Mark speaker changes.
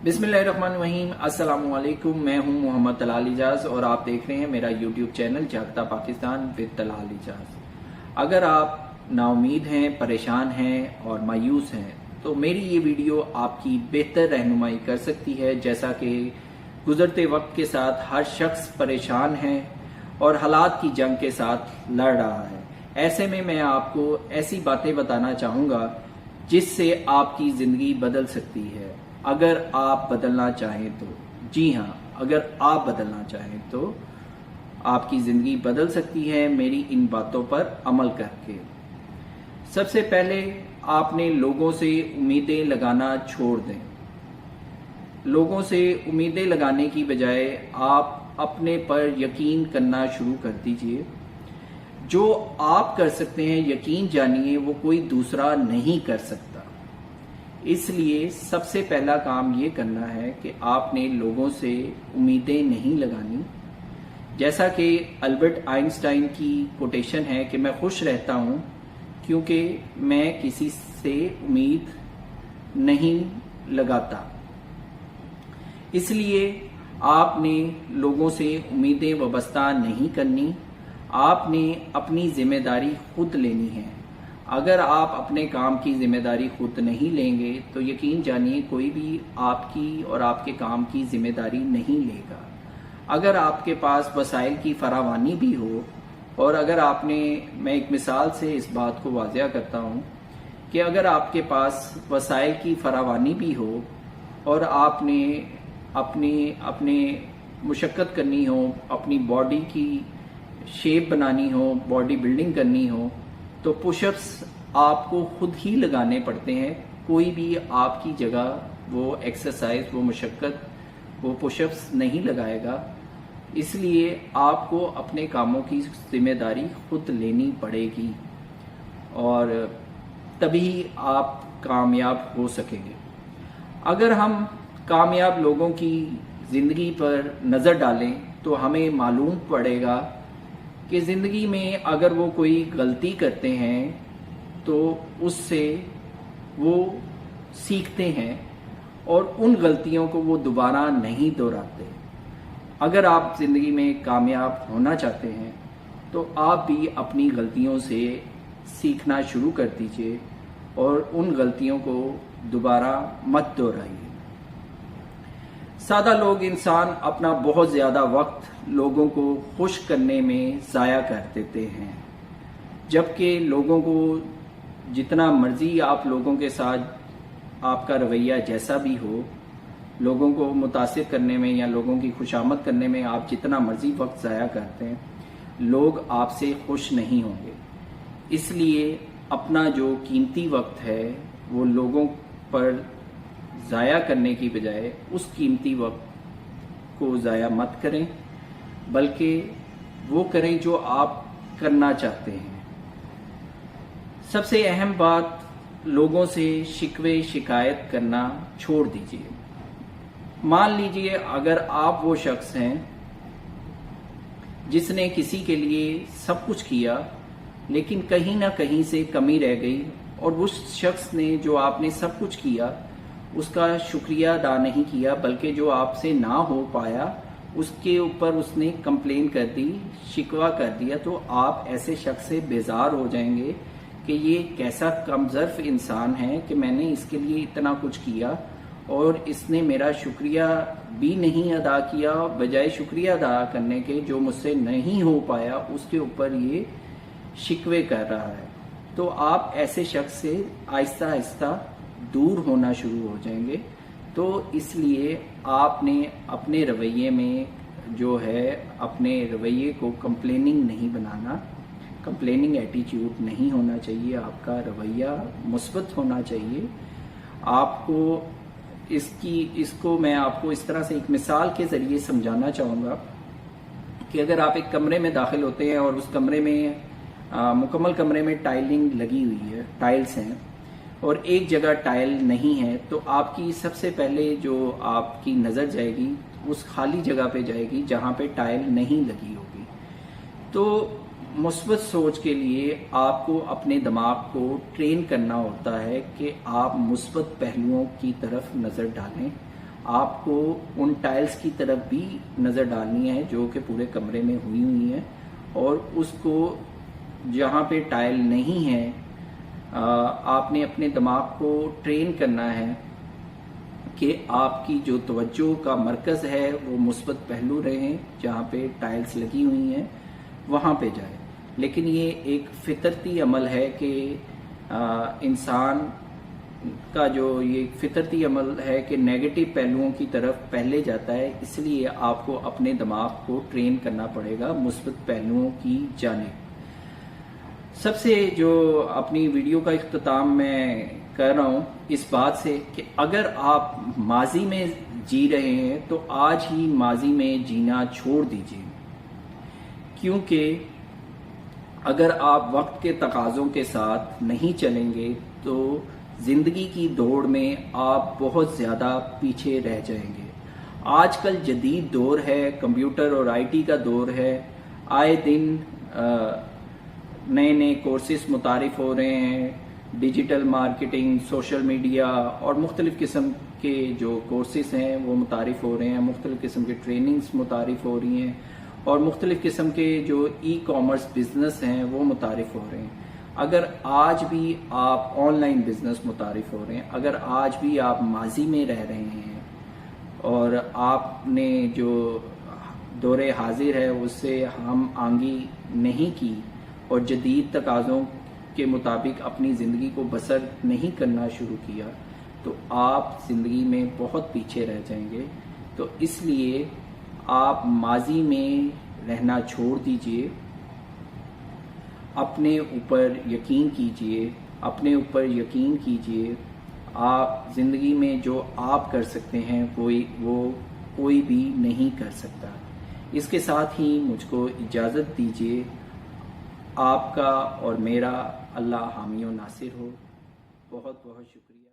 Speaker 1: बिस्मिल्लाहिर्रहमानिर्रहीम। अस्सलाम वालेकुम। मैं हूं मोहम्मद तलाल इजाज और आप देख रहे हैं मेरा यूट्यूब चैनल जागता पाकिस्तान विद तलाल इजाज। अगर आप नाउमीद हैं, परेशान हैं और मायूस हैं तो मेरी ये वीडियो आपकी बेहतर रहनुमाई कर सकती है। जैसा कि गुजरते वक्त के साथ हर शख्स परेशान है और हालात की जंग के साथ लड़ रहा है, ऐसे में मैं आपको ऐसी बातें बताना चाहूँगा जिससे आपकी ज़िंदगी बदल सकती है अगर आप बदलना चाहें तो। जी हाँ, अगर आप बदलना चाहें तो आपकी ज़िंदगी बदल सकती है मेरी इन बातों पर अमल करके। सबसे पहले आपने लोगों से उम्मीदें लगाना छोड़ दें। लोगों से उम्मीदें लगाने की बजाय आप अपने पर यकीन करना शुरू कर दीजिए। जो आप कर सकते हैं, यकीन जानिए, वो कोई दूसरा नहीं कर सकता। इसलिए सबसे पहला काम ये करना है कि आपने लोगों से उम्मीदें नहीं लगानी। जैसा कि अल्बर्ट आइंस्टाइन की कोटेशन है कि मैं खुश रहता हूँ क्योंकि मैं किसी से उम्मीद नहीं लगाता। इसलिए आपने लोगों से उम्मीदें वाबस्ता नहीं करनी, आपने अपनी जिम्मेदारी खुद लेनी है। अगर आप अपने काम की जिम्मेदारी खुद नहीं लेंगे तो यकीन जानिए कोई भी आपकी और आपके काम की जिम्मेदारी नहीं लेगा। अगर आपके पास वसाइल की फरावानी भी हो और अगर मैं एक मिसाल से इस बात को वाज़िया करता हूँ कि अगर आपके पास वसाइल की फरावानी भी हो और आपने अपने मुशक्क़त करनी हो, अपनी बॉडी की शेप बनानी हो, बॉडी बिल्डिंग करनी हो, तो पुशअप्स आपको खुद ही लगाने पड़ते हैं। कोई भी आपकी जगह वो एक्सरसाइज, वो मुशक्क़त, वो पुशअप्स नहीं लगाएगा। इसलिए आपको अपने कामों की जिम्मेदारी खुद लेनी पड़ेगी और तभी आप कामयाब हो सकेंगे। अगर हम कामयाब लोगों की ज़िंदगी पर नज़र डालें तो हमें मालूम पड़ेगा कि ज़िंदगी में अगर वो कोई गलती करते हैं तो उससे वो सीखते हैं और उन गलतियों को वो दोबारा नहीं दोहराते। अगर आप ज़िंदगी में कामयाब होना चाहते हैं तो आप भी अपनी गलतियों से सीखना शुरू कर दीजिए और उन गलतियों को दोबारा मत दोहराइए। सादा लोग इंसान अपना बहुत ज़्यादा वक्त लोगों को खुश करने में ज़ाया कर देते हैं, जबकि लोगों को जितना मर्ज़ी आप लोगों के साथ आपका रवैया जैसा भी हो, लोगों को मुतासिर करने में या लोगों की खुशामद करने में आप जितना मर्ज़ी वक्त ज़ाया करते हैं, लोग आपसे खुश नहीं होंगे। इसलिए अपना जो कीमती वक्त है वो लोगों पर ज़ाया करने की बजाय उस कीमती वक्त को ज़ाया मत करें, बल्कि वो करें जो आप करना चाहते हैं। सबसे अहम बात, लोगों से शिकवे शिकायत करना छोड़ दीजिए। मान लीजिए अगर आप वो शख्स हैं जिसने किसी के लिए सब कुछ किया लेकिन कहीं ना कहीं से कमी रह गई और उस शख्स ने जो आपने सब कुछ किया उसका शुक्रिया अदा नहीं किया, बल्कि जो आपसे ना हो पाया उसके ऊपर उसने कंप्लेन कर दी, शिकवा कर दिया, तो आप ऐसे शख्स से बेजार हो जाएंगे कि ये कैसा कमज़र्फ इंसान है कि मैंने इसके लिए इतना कुछ किया और इसने मेरा शुक्रिया भी नहीं अदा किया, बजाय शुक्रिया अदा करने के जो मुझसे नहीं हो पाया उसके ऊपर ये शिकवे कर रहा है। तो आप ऐसे शख्स से आहिस्ता आहिस्ता दूर होना शुरू हो जाएंगे। तो इसलिए आपने अपने रवैये में जो है, अपने रवैये को कंप्लेनिंग नहीं बनाना, कंप्लेनिंग एटीट्यूड नहीं होना चाहिए। आपका रवैया मुस्बत होना चाहिए। आपको इसको मैं आपको इस तरह से एक मिसाल के ज़रिए समझाना चाहूँगा कि अगर आप एक कमरे में दाखिल होते हैं और उस कमरे में मुकम्मल कमरे में टाइलिंग लगी हुई है, टाइल्स हैं, और एक जगह टाइल नहीं है, तो आपकी सबसे पहले जो आपकी नज़र जाएगी उस खाली जगह पे जाएगी जहाँ पे टाइल नहीं लगी होगी। तो मुस्बत सोच के लिए आपको अपने दिमाग को ट्रेन करना होता है कि आप मुस्बत पहलुओं की तरफ नज़र डालें آپ کو ان ٹائلز کی طرف بھی نظر ڈالنی ہے جو کہ پورے کمرے میں ہوئی ہیں، اور اس کو جہاں پہ ٹائل نہیں ہے آپ نے اپنے دماغ کو ٹرین کرنا ہے کہ آپ کی جو توجہ کا مرکز ہے وہ مثبت پہلو رہیں، جہاں پہ ٹائلز لگی ہوئی ہیں وہاں پہ جائے۔ لیکن یہ ایک فطرتی عمل ہے کہ انسان کا جو یہ فطرتی عمل ہے کہ نیگیٹو پہلوؤں کی طرف پہلے جاتا ہے، اس لیے آپ کو اپنے دماغ کو ٹرین کرنا پڑے گا مثبت پہلوؤں کی جانب۔ سب سے جو اپنی ویڈیو کا اختتام میں کر رہا ہوں اس بات سے کہ اگر آپ ماضی میں جی رہے ہیں تو آج ہی ماضی میں جینا چھوڑ دیجیے، کیونکہ اگر آپ وقت کے تقاضوں کے ساتھ نہیں چلیں گے تو زندگی کی دوڑ میں آپ بہت زیادہ پیچھے رہ جائیں گے۔ آج کل جدید دور ہے، کمپیوٹر اور آئی ٹی کا دور ہے، آئے دن نئے نئے کورسز متعارف ہو رہے ہیں، ڈیجیٹل مارکیٹنگ، سوشل میڈیا اور مختلف قسم کے جو کورسز ہیں وہ متعارف ہو رہے ہیں، مختلف قسم کے ٹریننگز متعارف ہو رہی ہیں، اور مختلف قسم کے جو ای کامرس بزنس ہیں وہ متعارف ہو رہے ہیں۔ اگر آج بھی آپ آن لائن بزنس متعارف ہو رہے ہیں، اگر آج بھی آپ ماضی میں رہ رہے ہیں اور آپ نے جو دور حاضر ہے اس سے ہم آہنگی نہیں کی اور جدید تقاضوں کے مطابق اپنی زندگی کو بسر نہیں کرنا شروع کیا، تو آپ زندگی میں بہت پیچھے رہ جائیں گے۔ تو اس لیے آپ ماضی میں رہنا چھوڑ دیجئے، اپنے اوپر یقین کیجئے، اپنے اوپر یقین کیجئے۔ آپ زندگی میں جو آپ کر سکتے ہیں وہ کوئی بھی نہیں کر سکتا۔ اس کے ساتھ ہی مجھ کو اجازت دیجئے۔ آپ کا اور میرا اللہ حامی و ناصر ہو۔ بہت بہت شکریہ۔